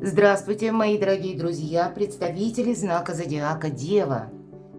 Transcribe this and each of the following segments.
Здравствуйте, мои дорогие друзья, представители знака зодиака Дева.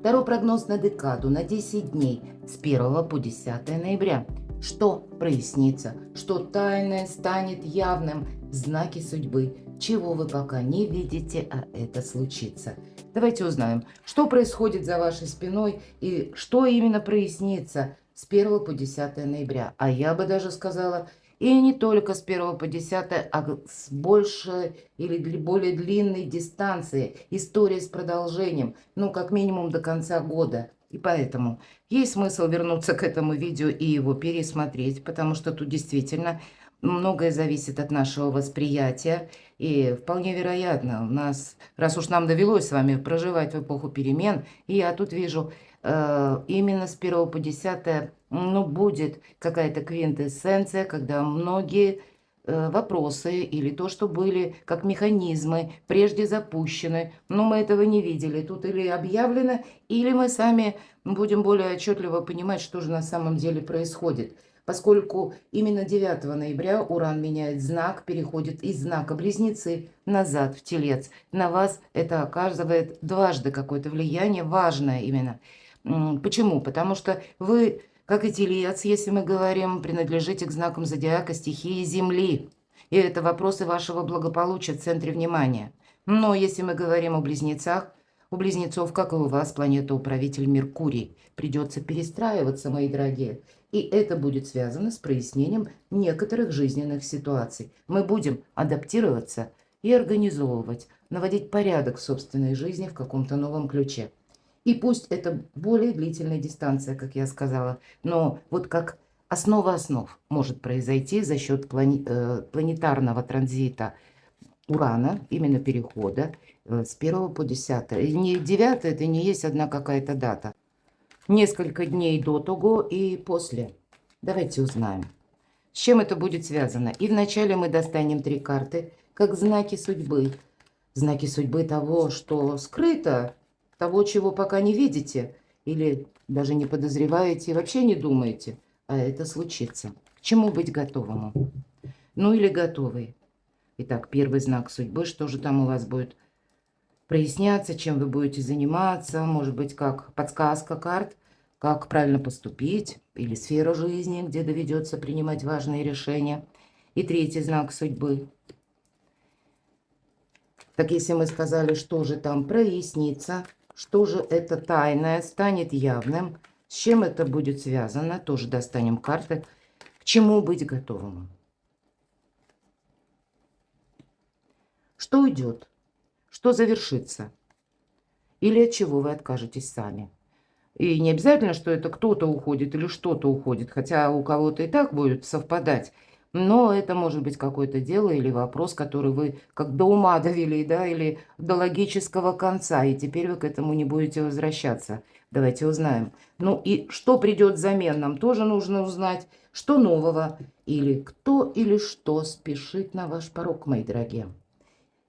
Таро прогноз на декаду на 10 дней с 1 по 10 ноября. Что прояснится, что тайное станет явным, знаки судьбы, чего вы пока не видите, а это случится. Давайте узнаем, что происходит за вашей спиной и что именно прояснится с 1 по 10 ноября. А я бы даже сказала, и не только с 1 по 10, а с большей или более длинной дистанции. История с продолжением, ну, как минимум до конца года. И поэтому есть смысл вернуться к этому видео и его пересмотреть, потому что тут действительно многое зависит от нашего восприятия. И вполне вероятно, у нас, раз уж нам довелось с вами проживать в эпоху перемен, и я тут вижу именно с 1 по 10, ну, будет какая-то квинтэссенция, когда многие вопросы или то, что были как механизмы прежде запущены, но мы этого не видели. Тут или объявлено, или мы сами будем более отчетливо понимать, что же на самом деле происходит. Поскольку именно 9 ноября Уран меняет знак, переходит из знака Близнецы назад в Телец. На вас это оказывает дважды какое-то влияние, важное именно. Почему? Потому что вы, как и Телец, если мы говорим, принадлежите к знакам зодиака стихии Земли. И это вопросы вашего благополучия в центре внимания. Но если мы говорим о Близнецах, у Близнецов, как и у вас, планета-управитель Меркурий. Придется перестраиваться, мои дорогие. И это будет связано с прояснением некоторых жизненных ситуаций. Мы будем адаптироваться и организовывать, наводить порядок в собственной жизни в каком-то новом ключе. И пусть это более длительная дистанция, как я сказала, но вот как основа основ может произойти за счет планетарного транзита Урана, именно перехода с 1 по 10. И не 9 это не есть одна какая-то дата. Несколько дней до того и после. Давайте узнаем, с чем это будет связано. И вначале мы достанем 3 карты, как знаки судьбы. Знаки судьбы того, что скрыто, того, чего пока не видите, или даже не подозреваете, вообще не думаете, а это случится. К чему быть готовому? Ну или готовый. Итак, первый знак судьбы, что же там у вас будет проясняться, чем вы будете заниматься, может быть, как подсказка карт, как правильно поступить, или сфера жизни, где доведется принимать важные решения. И третий знак судьбы. Так если мы сказали, что же там прояснится, что же это тайное станет явным, с чем это будет связано, тоже достанем карты, к чему быть готовым. Что уйдет? Что завершится? Или от чего вы откажетесь сами? И не обязательно, что это кто-то уходит или что-то уходит, хотя у кого-то и так будет совпадать. Но это может быть какое-то дело или вопрос, который вы как до ума довели, да, или до логического конца, и теперь вы к этому не будете возвращаться. Давайте узнаем. Ну и что придет взамен, нам тоже нужно узнать, что нового, или кто или что спешит на ваш порог, мои дорогие.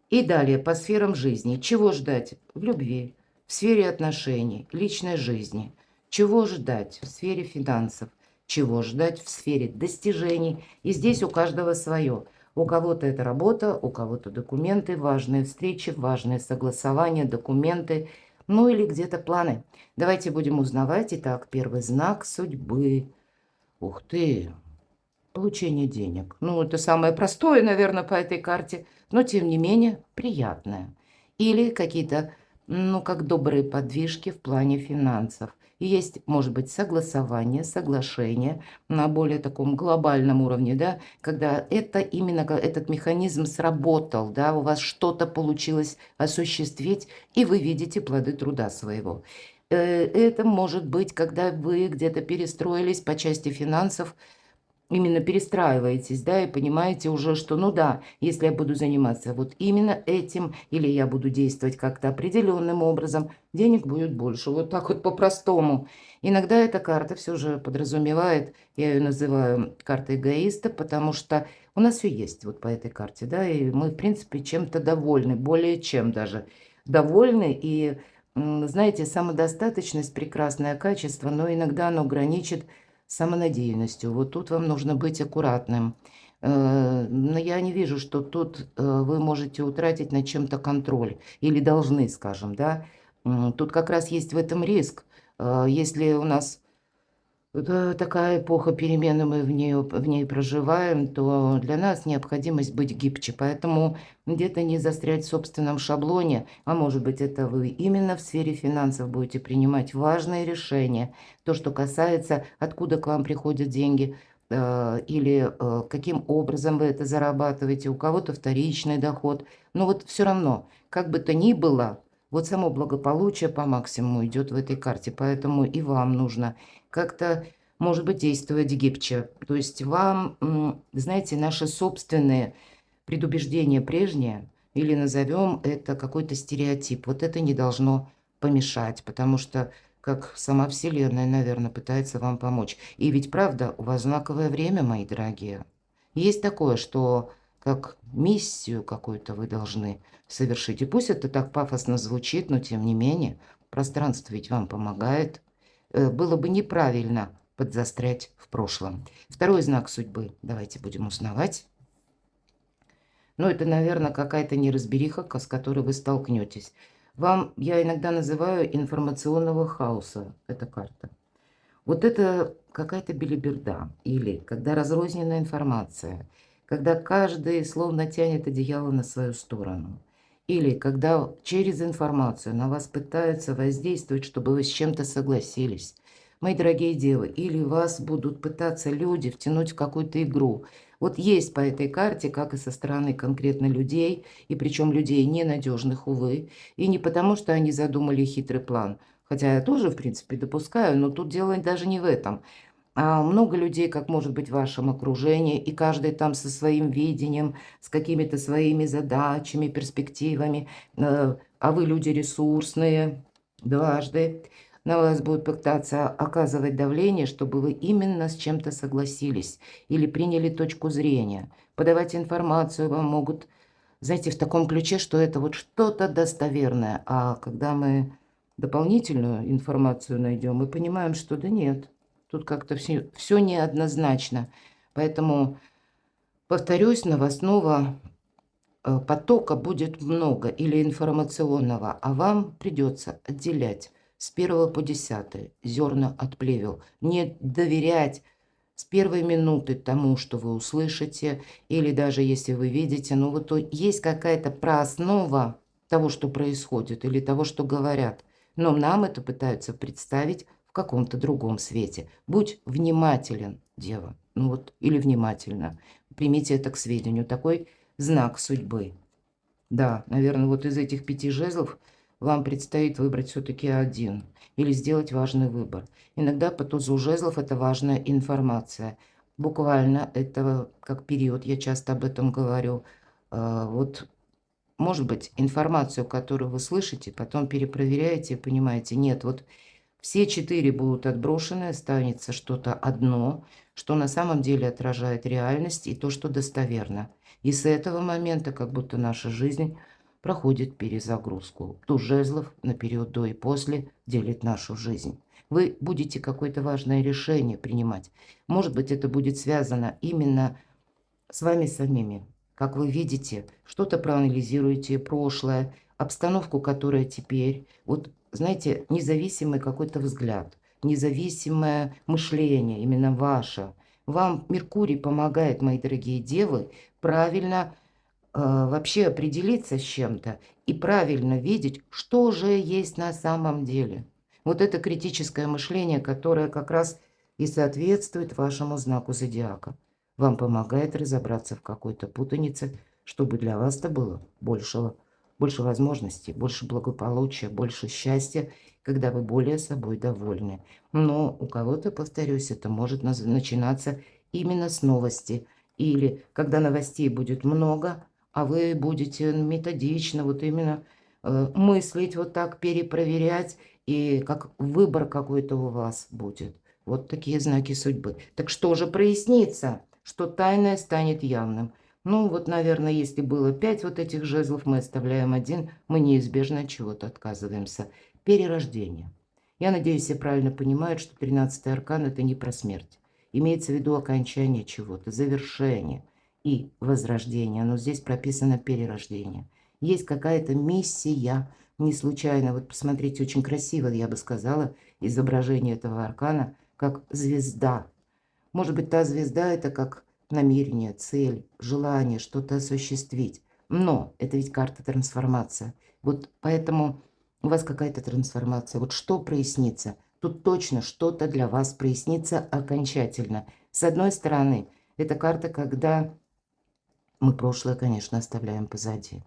И далее по сферам жизни. Чего ждать в любви, в сфере отношений, личной жизни? Чего ждать в сфере финансов? Чего ждать в сфере достижений? И здесь у каждого свое. У кого-то это работа, у кого-то документы, важные встречи, важные согласования, документы, ну или где-то планы. Давайте будем узнавать. Итак, первый знак судьбы. Ух ты! Получение денег. Ну, это самое простое, наверное, по этой карте, но, тем не менее, приятное. Или какие-то, ну, как добрые подвижки в плане финансов. И есть, может быть, согласование, соглашение на более таком глобальном уровне, да, когда это именно этот механизм сработал, да, у вас что-то получилось осуществить, и вы видите плоды труда своего. Это может быть, когда вы где-то перестроились по части финансов, именно перестраиваетесь, да, и понимаете уже, что, ну да, если я буду заниматься вот именно этим, или я буду действовать как-то определенным образом, денег будет больше. Вот так вот по-простому. Иногда эта карта все же подразумевает, я ее называю картой эгоиста, потому что у нас все есть вот по этой карте, да, и мы, в принципе, чем-то довольны, более чем даже довольны, и, знаете, самодостаточность– прекрасное качество, но иногда оно граничит самонадеянностью. Вот тут вам нужно быть аккуратным. Но я не вижу, что тут вы можете утратить над чем-то контроль или должны, скажем, да. Тут как раз есть в этом риск. Если у нас такая эпоха перемен, и мы в ней проживаем, то для нас необходимость быть гибче. Поэтому где-то не застрять в собственном шаблоне, а может быть, это вы именно в сфере финансов будете принимать важные решения. То, что касается, откуда к вам приходят деньги, или каким образом вы это зарабатываете, у кого-то вторичный доход. Но вот все равно, как бы то ни было, вот само благополучие по максимуму идет в этой карте. Поэтому и вам нужно как-то, может быть, действовать гибче. То есть вам, знаете, наши собственные предубеждения прежние, или назовем это какой-то стереотип, вот это не должно помешать, потому что как сама Вселенная, наверное, пытается вам помочь. И ведь правда, у вас знаковое время, мои дорогие. Есть такое, что как миссию какую-то вы должны совершить. И пусть это так пафосно звучит, но тем не менее, пространство ведь вам помогает. Было бы неправильно подзастрять в прошлом. Второй знак судьбы. Давайте будем узнавать. Ну, это, наверное, какая-то неразбериха, с которой вы столкнетесь. Вам, я иногда называю информационного хаоса, эта карта. Вот это какая-то белиберда. Или когда разрозненная информация, когда каждый словно тянет одеяло на свою сторону. Или когда через информацию на вас пытаются воздействовать, чтобы вы с чем-то согласились. Мои дорогие девы, или вас будут пытаться люди втянуть в какую-то игру. Вот есть по этой карте, как и со стороны конкретно людей, и причем людей ненадежных, увы, и не потому, что они задумали хитрый план, хотя я тоже, в принципе, допускаю, но тут дело даже не в этом. А много людей, как может быть в вашем окружении, и каждый там со своим видением, с какими-то своими задачами, перспективами, а вы люди ресурсные, дважды, на вас будут пытаться оказывать давление, чтобы вы именно с чем-то согласились или приняли точку зрения. Подавать информацию вам могут, знаете, в таком ключе, что это вот что-то достоверное. А когда мы дополнительную информацию найдем, мы понимаем, что да нет, тут как-то все неоднозначно. Поэтому, повторюсь, новостного потока будет много или информационного, а вам придется отделять с 1 по 10 зерна от плевел. Не доверять с первой минуты тому, что вы услышите, или даже если вы видите, ну вот то есть какая-то прооснова того, что происходит, или того, что говорят. Но нам это пытаются представить в каком-то другом свете. Будь внимателен, дева, ну вот, или внимательно. Примите это к сведению. Такой знак судьбы. Да, наверное, вот из этих 5 жезлов вам предстоит выбрать все-таки один или сделать важный выбор. Иногда по тузу жезлов это важная информация. Буквально это как период, я часто об этом говорю. Вот, может быть, информацию, которую вы слышите, потом перепроверяете и понимаете, нет, вот все 4 будут отброшены, останется что-то одно, что на самом деле отражает реальность и то, что достоверно. И с этого момента как будто наша жизнь проходит перезагрузку. Туз жезлов на период до и после делит нашу жизнь. Вы будете какое-то важное решение принимать. Может быть, это будет связано именно с вами самими. Как вы видите, что-то проанализируете прошлое, обстановку, которая теперь. Вот, знаете, независимый какой-то взгляд, независимое мышление, именно ваше. Вам Меркурий помогает, мои дорогие девы, правильно вообще определиться с чем-то и правильно видеть, что же есть на самом деле. Вот это критическое мышление, которое как раз и соответствует вашему знаку зодиака. Вам помогает разобраться в какой-то путанице, чтобы для вас-то было больше возможностей, больше благополучия, больше счастья, когда вы более собой довольны. Но у кого-то, повторюсь, это может начинаться именно с новости. Или когда новостей будет много, а вы будете методично вот именно мыслить, вот так перепроверять, и как выбор какой-то у вас будет. Вот такие знаки судьбы. Так что же прояснится, что тайное станет явным? Ну, вот, наверное, если было 5 вот этих жезлов, мы оставляем один, мы неизбежно от чего-то отказываемся. Перерождение. Я надеюсь, все правильно понимают, что 13-й аркан – это не про смерть. Имеется в виду окончание чего-то, завершение. и возрождение, но здесь прописано перерождение. Есть какая-то миссия, не случайно. Вот посмотрите, очень красиво, я бы сказала, изображение этого аркана, как звезда. Может быть, та звезда – это как намерение, цель, желание что-то осуществить. Но это ведь карта трансформация. Вот поэтому у вас какая-то трансформация. Вот что прояснится? Тут точно что-то для вас прояснится окончательно. С одной стороны, это карта, когда мы прошлое, конечно, оставляем позади.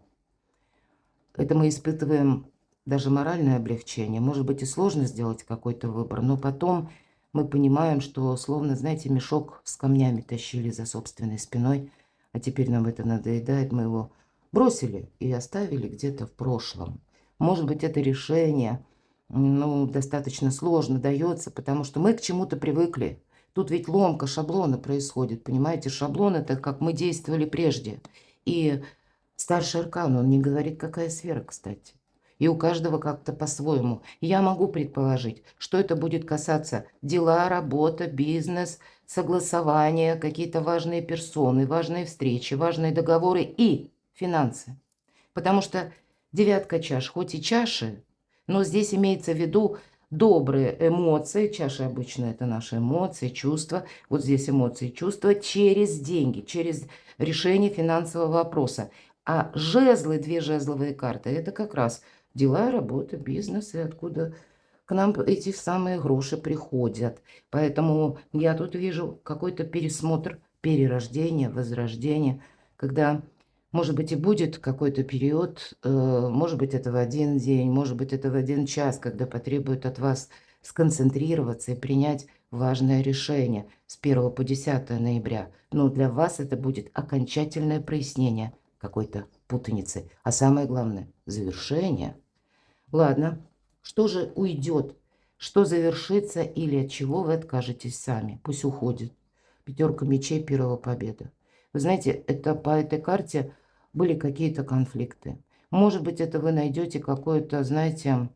Это мы испытываем даже моральное облегчение. Может быть, и сложно сделать какой-то выбор, но потом мы понимаем, что словно, знаете, мешок с камнями тащили за собственной спиной, а теперь нам это надоедает, мы его бросили и оставили где-то в прошлом. Может быть, это решение, ну, достаточно сложно дается, потому что мы к чему-то привыкли. Тут ведь ломка шаблона происходит, понимаете? Шаблон – это как мы действовали прежде. И старший аркан, он не говорит, какая сфера, кстати. И у каждого как-то по-своему. Я могу предположить, что это будет касаться дела, работа, бизнес, согласования, какие-то важные персоны, важные встречи, важные договоры и финансы. Потому что девятка чаш, хоть и чаши, но здесь имеется в виду добрые эмоции. Чаши обычно это наши эмоции, чувства. Вот здесь эмоции, чувства через деньги, через решение финансового вопроса. А жезлы, две жезловые карты, это как раз дела, работа, бизнес, и откуда к нам эти самые гроши приходят. Поэтому я тут вижу какой-то пересмотр, перерождение, возрождение, когда, может быть, и будет какой-то период, может быть, это в один день, может быть, это в один час, когда потребует от вас сконцентрироваться и принять важное решение с 1 по 10 ноября. Но для вас это будет окончательное прояснение какой-то путаницы. А самое главное – завершение. Ладно, что же уйдет? Что завершится или от чего вы откажетесь сами? Пусть уходит. Пятерка мечей, первая победа. Вы знаете, это по этой карте были какие-то конфликты. Может быть, это вы найдете какое-то, знаете,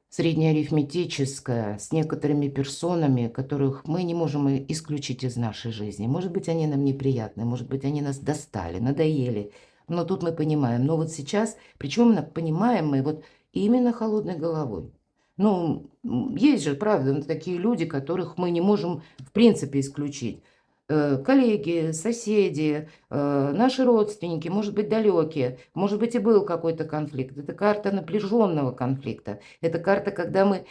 среднеарифметическое с некоторыми персонами, которых мы не можем исключить из нашей жизни. Может быть, они нам неприятны, может быть, они нас достали, надоели. Но тут мы понимаем. Но вот сейчас, причем понимаем мы вот именно холодной головой. Ну, есть же, правда, такие люди, которых мы не можем в принципе исключить. Коллеги, соседи, наши родственники, может быть, далекие, может быть, и был какой-то конфликт. Это карта напряженного конфликта. Это карта, когда мы,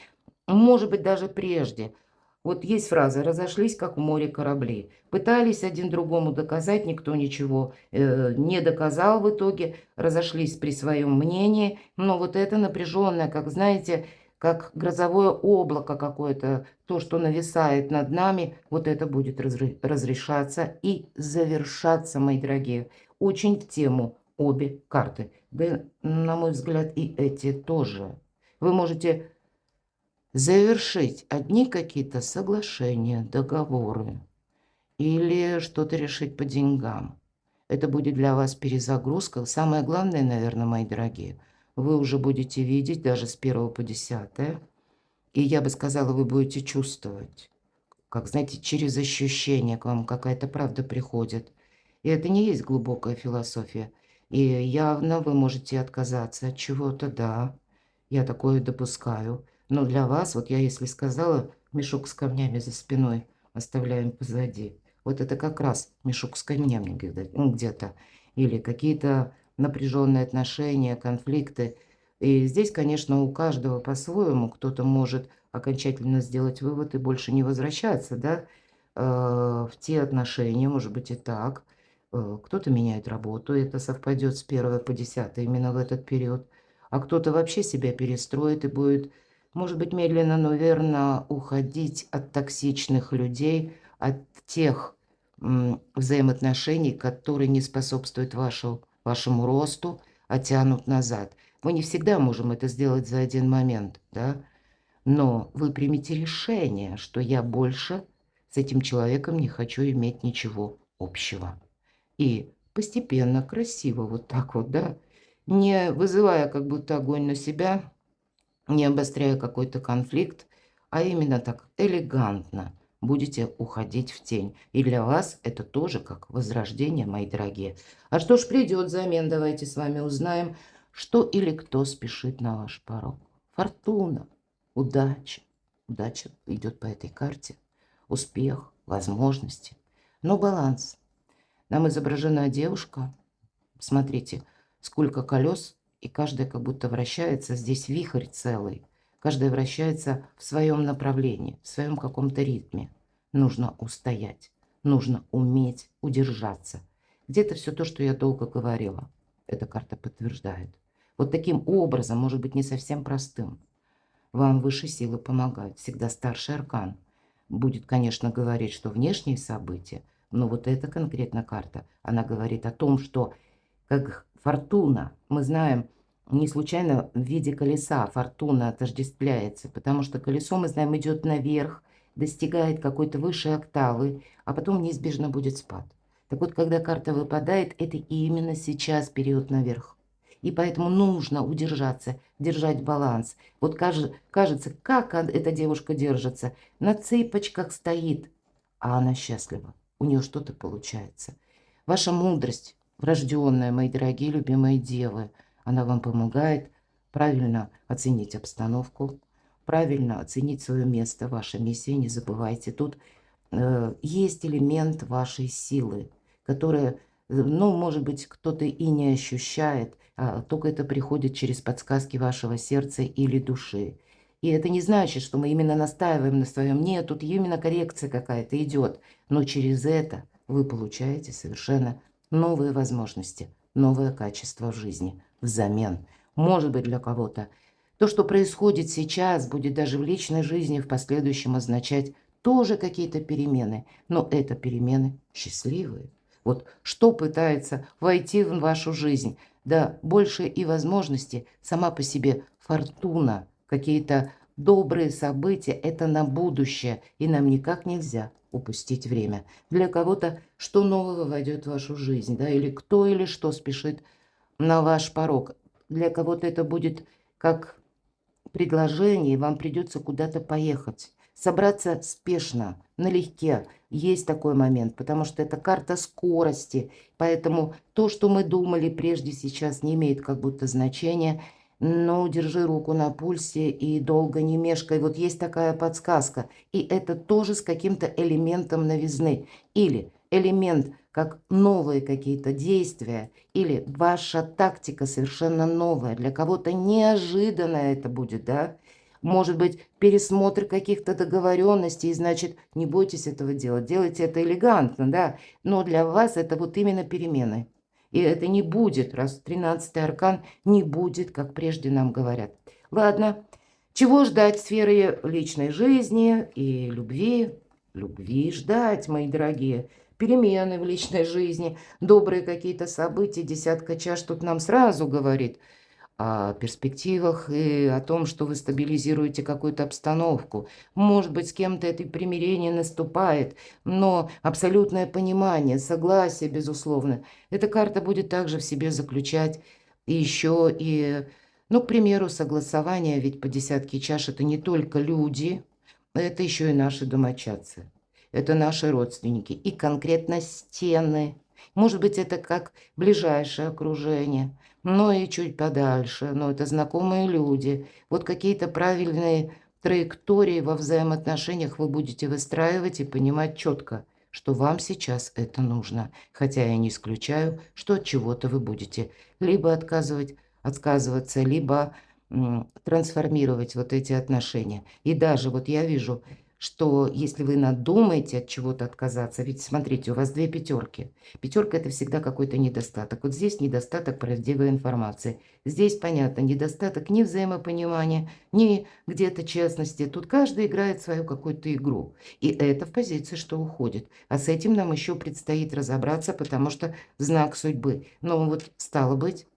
может быть, даже прежде. Вот есть фраза «разошлись, как в море корабли». Пытались один другому доказать, никто ничего не доказал в итоге, разошлись при своем мнении. Но вот это напряженное, как, знаете, как грозовое облако какое-то, то, что нависает над нами, вот это будет разрешаться и завершаться, мои дорогие. Очень в тему обе карты. Да, на мой взгляд, и эти тоже. Вы можете завершить одни какие-то соглашения, договоры или что-то решить по деньгам. Это будет для вас перезагрузка. Самое главное, наверное, мои дорогие, вы уже будете видеть даже с 1 по 10. И я бы сказала, вы будете чувствовать, как, знаете, через ощущение к вам какая-то правда приходит. И это не есть глубокая философия. И явно вы можете отказаться от чего-то, да, я такое допускаю. Но для вас, вот я если сказала, мешок с камнями за спиной оставляем позади. Вот это как раз мешок с камнями где-то. Или какие-то напряженные отношения, конфликты. И здесь, конечно, у каждого по-своему. Кто-то может окончательно сделать вывод и больше не возвращаться, да, в те отношения, может быть и так. Кто-то меняет работу, и это совпадет с 1 по 10 именно в этот период. А кто-то вообще себя перестроит и будет, может быть, медленно, но верно уходить от токсичных людей, от тех взаимоотношений, которые не способствуют вашему росту, а тянут назад. Мы не всегда можем это сделать за один момент, да? Но вы примите решение, что я больше с этим человеком не хочу иметь ничего общего. И постепенно, красиво, вот так вот, да, не вызывая как будто огонь на себя, не обостряя какой-то конфликт, а именно так элегантно, будете уходить в тень. И для вас это тоже как возрождение, мои дорогие. А что ж придет взамен, давайте с вами узнаем, что или кто спешит на ваш порог. Фортуна, удача. Удача идет по этой карте. Успех, возможности. Но баланс. Нам изображена девушка. Смотрите, сколько колес, и каждая как будто вращается. Здесь вихрь целый. Каждая вращается в своем направлении, в своем каком-то ритме. Нужно устоять, нужно уметь удержаться. Где-то все то, что я долго говорила, эта карта подтверждает. Вот таким образом, может быть, не совсем простым, вам высшие силы помогают. Всегда старший аркан будет, конечно, говорить, что внешние события, но вот эта конкретно карта, она говорит о том, что как фортуна, мы знаем, не случайно в виде колеса фортуна отождествляется, потому что колесо, мы знаем, идет наверх, достигает какой-то высшей октавы, а потом неизбежно будет спад. Так вот, когда карта выпадает, это именно сейчас период наверх. И поэтому нужно удержаться, держать баланс. Вот кажется, как эта девушка держится, на цыпочках стоит, а она счастлива, у нее что-то получается. Ваша мудрость, врожденная, мои дорогие, любимые девы, она вам помогает правильно оценить обстановку, правильно оценить свое место, ваша миссия. Не забывайте, тут есть элемент вашей силы, которая, ну, может быть, кто-то и не ощущает, а только это приходит через подсказки вашего сердца или души. И это не значит, что мы именно настаиваем на своем. Нет, тут именно коррекция какая-то идет. Но через это вы получаете совершенно новые возможности, новое качество в жизни взамен. Может быть, для кого-то то, что происходит сейчас, будет даже в личной жизни в последующем означать тоже какие-то перемены, но это перемены счастливые. Вот что пытается войти в вашу жизнь? Да, больше и возможности, сама по себе фортуна, какие-то добрые события, это на будущее, и нам никак нельзя упустить время. Для кого-то что нового войдет в вашу жизнь, да, или кто или что спешит на ваш порог. Для кого-то это будет как предложение, вам придется куда-то поехать. Собраться спешно, налегке. Есть такой момент, потому что это карта скорости. Поэтому то, что мы думали прежде, сейчас не имеет как будто значения. Но держи руку на пульсе и долго не мешкай. Вот есть такая подсказка. И это тоже с каким-то элементом новизны. Или элемент как новые какие-то действия, или ваша тактика совершенно новая, для кого-то неожиданно это будет, да? Может быть, пересмотр каких-то договоренностей, значит, не бойтесь этого делать, делайте это элегантно, да? Но для вас это вот именно перемены. И это не будет, раз 13-й аркан не будет, как прежде нам говорят. Ладно, чего ждать в сфере личной жизни и любви? Любви ждать, мои дорогие. Перемены в личной жизни, добрые какие-то события. Десятка чаш тут нам сразу говорит о перспективах и о том, что вы стабилизируете какую-то обстановку. Может быть, с кем-то это примирение наступает, но абсолютное понимание, согласие, безусловно. Эта карта будет также в себе заключать еще и, ну, к примеру, согласование, ведь по десятке чаш это не только люди, это еще и наши домочадцы. Это наши родственники и конкретно стены. Может быть, это как ближайшее окружение, но и чуть подальше, но это знакомые люди. Вот какие-то правильные траектории во взаимоотношениях вы будете выстраивать и понимать четко, что вам сейчас это нужно. Хотя я не исключаю, что от чего-то вы будете либо отказываться, либо трансформировать вот эти отношения. И даже вот я вижу, что если вы надумаете от чего-то отказаться, ведь смотрите, у вас две пятерки. Пятерка – это всегда какой-то недостаток. Вот здесь недостаток правдивой информации. Здесь, понятно, недостаток ни взаимопонимания, ни где-то честности. Тут каждый играет свою какую-то игру. И это в позиции, что уходит. А с этим нам еще предстоит разобраться, потому что знак судьбы. Но вот стало быть,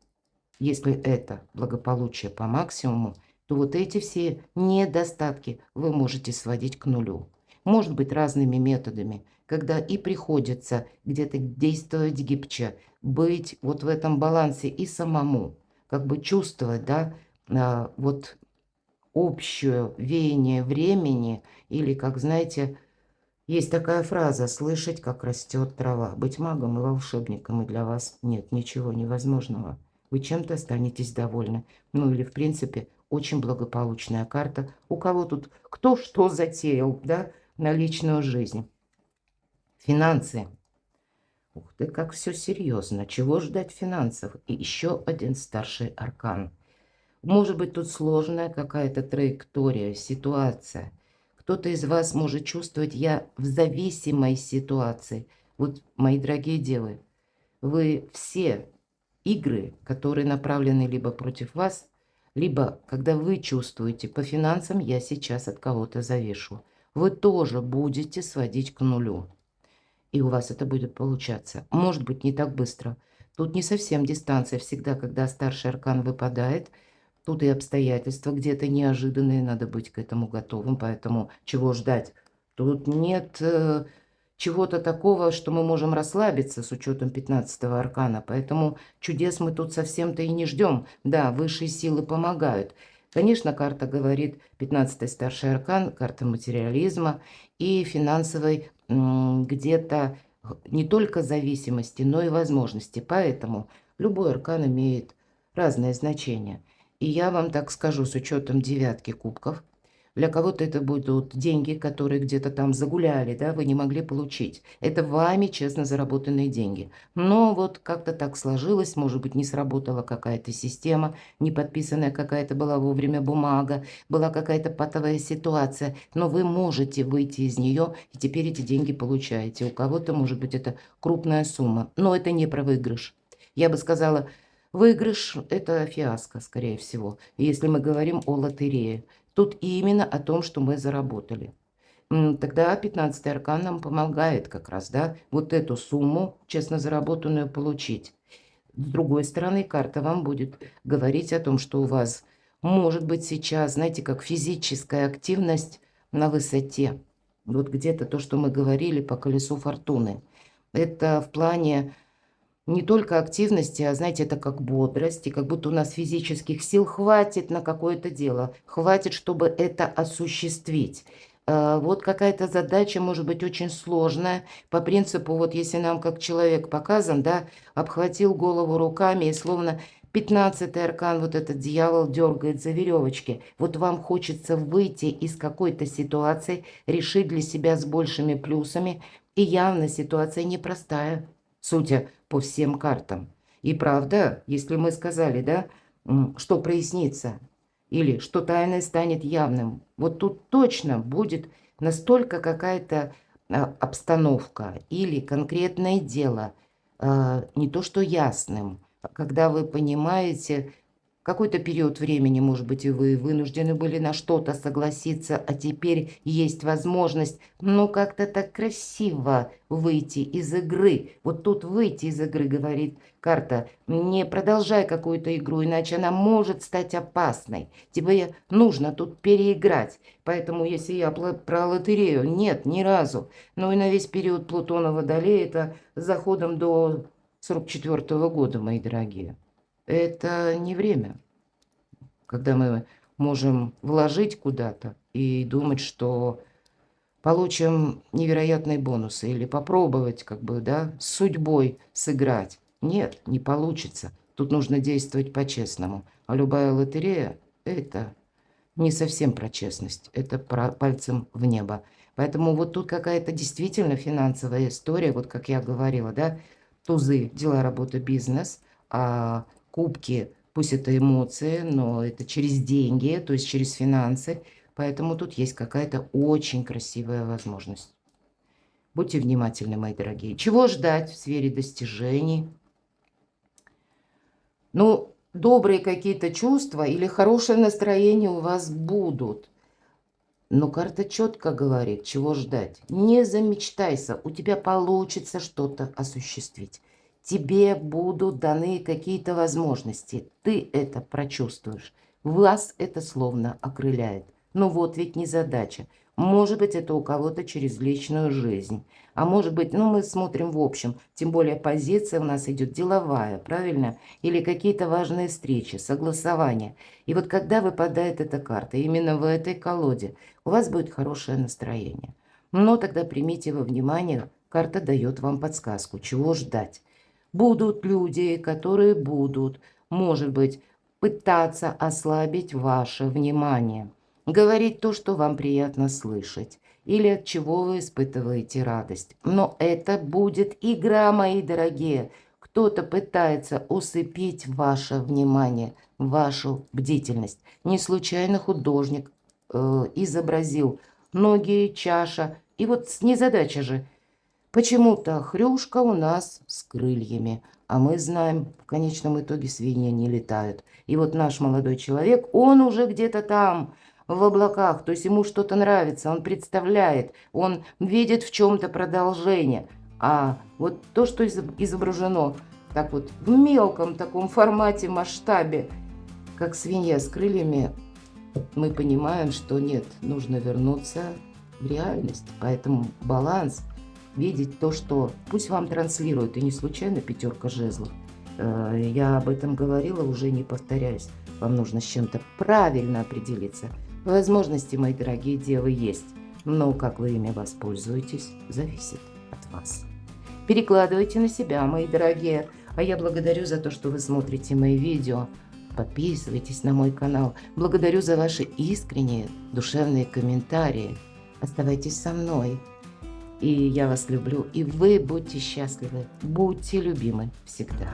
если это благополучие по максимуму, то вот эти все недостатки вы можете сводить к нулю. Может быть, разными методами, когда и приходится где-то действовать гибче, быть вот в этом балансе и самому, как бы чувствовать, да, вот общее веяние времени или, как знаете, Есть такая фраза «слышать, как растет трава». Быть магом и волшебником, и для вас нет ничего невозможного. Вы чем-то останетесь довольны. Ну или, в принципе, очень благополучная карта. У кого тут кто что затеял, да, на личную жизнь. Финансы. Ух ты, как все серьезно. Чего ждать финансов? И еще один старший аркан. Может быть, тут сложная какая-то траектория, ситуация. Кто-то из вас может чувствовать, я в зависимой ситуации. Вот, мои дорогие девы, вы все игры, которые направлены либо против вас, либо когда вы чувствуете, по финансам я сейчас от кого-то завишу, вы тоже будете сводить к нулю. И у вас это будет получаться. Может быть, не так быстро. Тут не совсем дистанция. Всегда, когда старший аркан выпадает, тут и обстоятельства где-то неожиданные, надо быть к этому готовым. Поэтому чего ждать? Тут нет чего-то такого, что мы можем расслабиться с учетом 15-го аркана. Поэтому чудес мы тут совсем-то и не ждем. Да, высшие силы помогают. Конечно, карта говорит, 15-й старший аркан, карта материализма и финансовой где-то не только зависимости, но и возможности. Поэтому любой аркан имеет разное значение. И я вам так скажу, с учетом девятки кубков, для кого-то это будут деньги, которые где-то там загуляли, да, вы не могли получить. Это вами честно заработанные деньги. Но вот как-то так сложилось, может быть, не сработала какая-то система, не подписанная какая-то была вовремя бумага, была какая-то патовая ситуация, но вы можете выйти из нее, и теперь эти деньги получаете. У кого-то, может быть, это крупная сумма, но это не про выигрыш. Я бы сказала, выигрыш – это фиаско, скорее всего, если мы говорим о лотерее. Тут именно о том, что мы заработали. Тогда 15-й аркан нам помогает как раз, да, вот эту сумму, честно заработанную, получить. С другой стороны, карта вам будет говорить о том, что у вас может быть сейчас, знаете, как физическая активность на высоте. Вот где-то то, что мы говорили по колесу фортуны. Это в плане не только активности, а, знаете, это как бодрость, и как будто у нас физических сил хватит на какое-то дело, хватит, чтобы это осуществить. Вот какая-то задача может быть очень сложная, по принципу, вот если нам как человек показан, да, обхватил голову руками и словно 15-й аркан, вот этот дьявол дергает за веревочки. Вот вам хочется выйти из какой-то ситуации, решить для себя с большими плюсами, и явно ситуация непростая, судя по всем картам. И правда, если мы сказали, да, что прояснится, или что тайное станет явным, вот тут точно будет настолько какая-то обстановка или конкретное дело, не то что ясным, а когда вы понимаете, какой-то период времени, может быть, и вы вынуждены были на что-то согласиться, а теперь есть возможность, ну, как-то так красиво выйти из игры. Вот тут выйти из игры, говорит карта, не продолжай какую-то игру, иначе она может стать опасной. Тебе нужно тут переиграть. Поэтому, если я про лотерею, нет, ни разу. Ну и на весь период Плутона Водолея, это с заходом до 44-го года, мои дорогие. Это не время, когда мы можем вложить куда-то и думать, что получим невероятные бонусы или попробовать, как бы, да, с судьбой сыграть. Нет, не получится. Тут нужно действовать по-честному. А любая лотерея – это не совсем про честность, это про пальцем в небо. Поэтому вот тут какая-то действительно финансовая история, вот как я говорила, да, тузы, дела, работа, бизнес, а кубки, пусть это эмоции, но это через деньги, то есть через финансы. Поэтому тут есть какая-то очень красивая возможность. Будьте внимательны, мои дорогие. Чего ждать в сфере достижений? Ну, добрые какие-то чувства или хорошее настроение у вас будут. Но карта четко говорит, чего ждать. Не замечтайся, у тебя получится что-то осуществить. Тебе будут даны какие-то возможности. Ты это прочувствуешь. Вас это словно окрыляет. Ну вот ведь не задача. Может быть, это у кого-то через личную жизнь. А может быть, ну мы смотрим в общем. Тем более позиция у нас идет деловая, правильно? Или какие-то важные встречи, согласования. И вот когда выпадает эта карта, именно в этой колоде, у вас будет хорошее настроение. Но тогда примите во внимание, карта дает вам подсказку, чего ждать. Будут люди, которые будут, может быть, пытаться ослабить ваше внимание, говорить то, что вам приятно слышать, или от чего вы испытываете радость. Но это будет игра, мои дорогие. Кто-то пытается усыпить ваше внимание, вашу бдительность. Не случайно художник изобразил ноги, чаша. И вот незадача же. Почему-то хрюшка у нас с крыльями, а мы знаем, в конечном итоге свиньи не летают. И вот наш молодой человек, он уже где-то там, в облаках, то есть ему что-то нравится, он представляет, он видит в чем-то продолжение. А вот то, что изображено так вот в мелком таком формате, масштабе, как свинья с крыльями, мы понимаем, что нет, нужно вернуться в реальность. Поэтому баланс, видеть то, что пусть вам транслируют, и не случайно 5 жезлов. Я об этом говорила, уже не повторяюсь. Вам нужно с чем-то правильно определиться. Возможности, мои дорогие девы, есть, но как вы ими воспользуетесь, зависит от вас. Перекладывайте на себя, мои дорогие. А я благодарю за то, что вы смотрите мои видео. Подписывайтесь на мой канал. Благодарю за ваши искренние, душевные комментарии. Оставайтесь со мной. И я вас люблю. И вы будьте счастливы. Будьте любимы всегда.